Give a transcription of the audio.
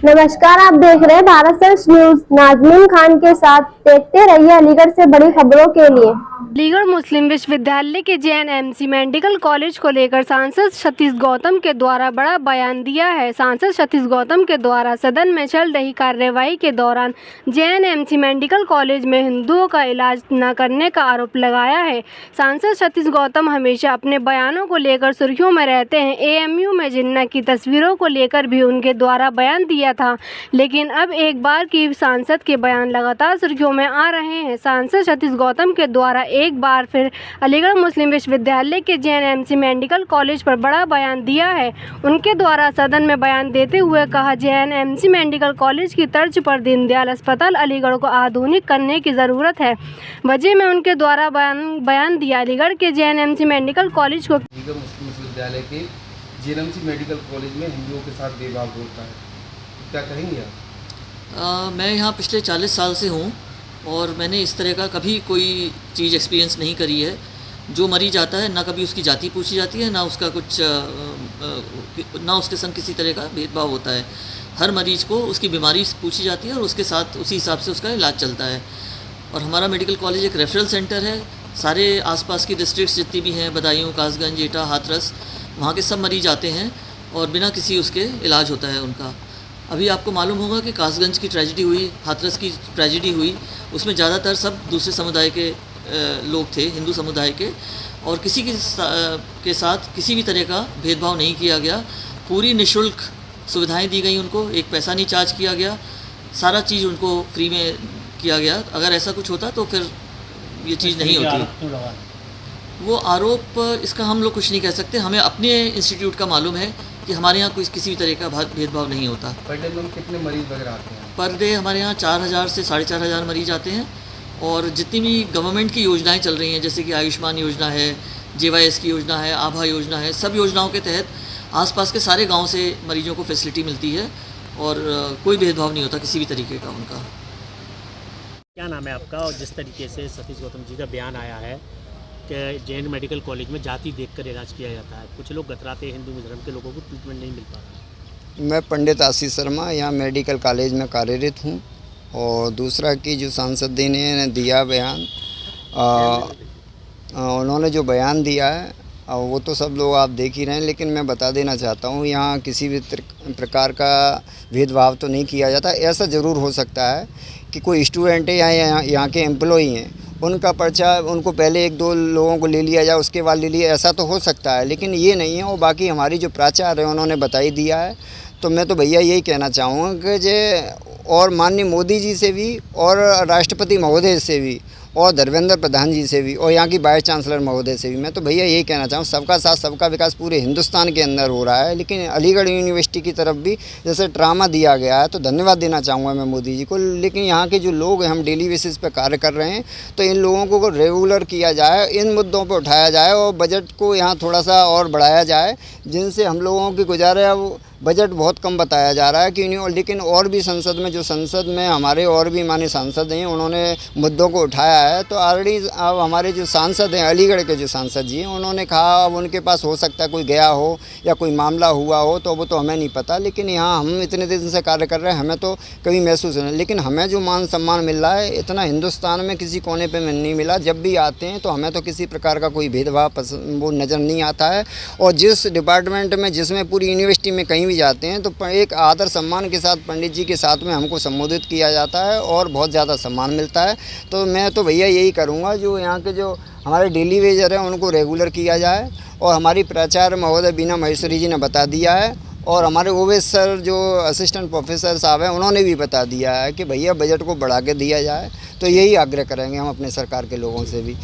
नमस्कार, आप देख रहे हैं भारत सर्च न्यूज। नाजमीन खान के साथ देखते रहिए अलीगढ़ से बड़ी खबरों के लिए। अलीगढ़ मुस्लिम विश्वविद्यालय के जेएनएमसी मेडिकल कॉलेज को लेकर सांसद सतीश गौतम के द्वारा बड़ा बयान दिया है। सांसद सतीश गौतम के द्वारा सदन में चल रही कार्यवाही के दौरान जेएनएमसी मेडिकल कॉलेज में हिंदुओं का इलाज न करने का आरोप लगाया है। सांसद सतीश गौतम हमेशा अपने बयानों को लेकर सुर्खियों में रहते हैं। एएमयू में जिन्ना की तस्वीरों को लेकर भी उनके द्वारा बयान दिया था, लेकिन अब एक बार की सांसद के बयान लगातार सुर्खियों में आ रहे हैं। सांसद सतीश गौतम के द्वारा एक बार फिर अलीगढ़ मुस्लिम विश्वविद्यालय के जेएनएमसी मेडिकल कॉलेज पर बड़ा बयान दिया है। उनके द्वारा सदन में बयान देते हुए कहा, जेएनएमसी मेडिकल कॉलेज की तर्ज पर दीनदयाल अस्पताल अलीगढ़ को आधुनिक करने की ज़रूरत है। वजह में उनके द्वारा बयान दिया। अलीगढ़ के जेएनएमसी मेडिकल कॉलेज को अलीगढ़ मुस्लिम विश्वविद्यालय के जेएनएमसी मेडिकल कॉलेज में हिंदुओं के साथ भेदभाव होता है, क्या कहेंगे आप? मैं यहाँ पिछले 40 साल से हूँ और मैंने इस तरह का कभी कोई चीज़ एक्सपीरियंस नहीं करी है। जो मरीज आता है ना कभी उसकी जाति पूछी जाती है, ना उसका कुछ ना उसके संग किसी तरह का भेदभाव होता है। हर मरीज़ को उसकी बीमारी पूछी जाती है और उसके साथ उसी हिसाब से उसका इलाज चलता है। और हमारा मेडिकल कॉलेज एक रेफरल सेंटर है। सारे आसपास की डिस्ट्रिक्ट्स जितनी भी हैं, बदायूं, कासगंज, एटा, हाथरस, वहाँ के सब मरीज आते हैं और बिना किसी उसके इलाज होता है उनका। अभी आपको मालूम होगा कि कासगंज की ट्रेजेडी हुई, हाथरस की ट्रेजेडी हुई, उसमें ज़्यादातर सब दूसरे समुदाय के लोग थे, हिंदू समुदाय के, और किसी के साथ किसी भी तरह का भेदभाव नहीं किया गया। पूरी निःशुल्क सुविधाएं दी गई उनको, एक पैसा नहीं चार्ज किया गया, सारा चीज़ उनको फ्री में किया गया। अगर ऐसा कुछ होता तो फिर ये चीज़ नहीं होती। वो आरोप, इसका हम लोग कुछ नहीं कह सकते। हमें अपने इंस्टीट्यूट का मालूम है कि हमारे यहाँ कोई किसी भी तरह का भेदभाव नहीं होता। पर डे में कितने मरीज वगैरह आते हैं? पर डे हमारे यहाँ 4000 से 4500 मरीज आते हैं। और जितनी भी गवर्नमेंट की योजनाएं चल रही हैं, जैसे कि आयुष्मान योजना है, जेवाईएस की योजना है, आभा योजना है, सब योजनाओं के तहत आसपास के सारे गाँव से मरीजों को फैसिलिटी मिलती है और कोई भेदभाव नहीं होता किसी भी तरीके का उनका। क्या नाम है आपका? और जिस तरीके से सतीश गौतम जी का बयान आया है कि जैन मेडिकल कॉलेज में जाति देखकर इलाज किया जाता है, कुछ लोग कतराते हैं, हिंदू धर्म के लोगों को ट्रीटमेंट नहीं मिल पा रहा। मैं पंडित आशीष शर्मा यहाँ मेडिकल कॉलेज में कार्यरत हूँ। और दूसरा कि जो सांसद जी ने दिया बयान, उन्होंने जो बयान दिया है वो तो सब लोग आप देख ही रहे हैं, लेकिन मैं बता देना चाहता हूँ यहाँ किसी भी प्रकार का भेदभाव तो नहीं किया जाता। ऐसा ज़रूर हो सकता है कि कोई स्टूडेंट है या यहाँ के एम्प्लॉई हैं, उनका पर्चा उनको पहले 1-2 लोगों को ले लिया जाए, उसके बाद ले लिया, ऐसा तो हो सकता है, लेकिन ये नहीं है। और बाकी हमारी जो प्राचार्य है उन्होंने बता ही दिया है। तो मैं तो भैया यही कहना चाहूँगा कि जे और माननीय मोदी जी से भी और राष्ट्रपति महोदय से भी और धर्मेंद्र प्रधान जी से भी और यहाँ की वाइस चांसलर महोदय से भी मैं तो भैया यही कहना चाहूँ, सबका साथ सबका विकास पूरे हिंदुस्तान के अंदर हो रहा है। लेकिन अलीगढ़ यूनिवर्सिटी की तरफ भी जैसे ड्रामा दिया गया है तो धन्यवाद देना चाहूँगा मैं मोदी जी को। लेकिन यहाँ के जो लोग हैं, हम डेली बेसिस पे कार्य कर रहे हैं, तो इन लोगों को रेगुलर किया जाए, इन मुद्दों पर उठाया जाए और बजट को यहाँ थोड़ा सा और बढ़ाया जाए, जिनसे हम लोगों की गुजारा वो बजट बहुत कम बताया जा रहा है कि लेकिन और भी संसद में हमारे और भी माननीय सांसद हैं, उन्होंने मुद्दों को उठाया है। तो ऑलरेडी अब हमारे जो सांसद हैं, अलीगढ़ के जो सांसद जी हैं, उन्होंने कहा अब उनके पास हो सकता है कोई गया हो या कोई मामला हुआ हो, तो वो तो हमें नहीं पता। लेकिन यहाँ हम इतने दिन से कार्य कर रहे हैं, हमें तो कभी महसूस नहीं। लेकिन हमें जो मान सम्मान मिल रहा है, इतना हिंदुस्तान में किसी कोने पर नहीं मिला। जब भी आते हैं तो हमें तो किसी प्रकार का कोई भेदभाव वो नज़र नहीं आता है। और जिस डिपार्टमेंट में, जिसमें पूरी यूनिवर्सिटी में कहीं भी जाते हैं तो एक आदर सम्मान के साथ पंडित जी के साथ में हमको संबोधित किया जाता है और बहुत ज़्यादा सम्मान मिलता है। तो मैं तो भैया यही करूँगा, जो यहाँ के जो हमारे डेली वेजर हैं उनको रेगुलर किया जाए। और हमारी प्राचार्य महोदय बीना महेश्वरी जी ने बता दिया है और हमारे ओवेश सर जो असिस्टेंट प्रोफेसर साहब हैं, उन्होंने भी बता दिया है कि भैया बजट को बढ़ा के दिया जाए। तो यही आग्रह करेंगे हम अपने सरकार के लोगों से भी।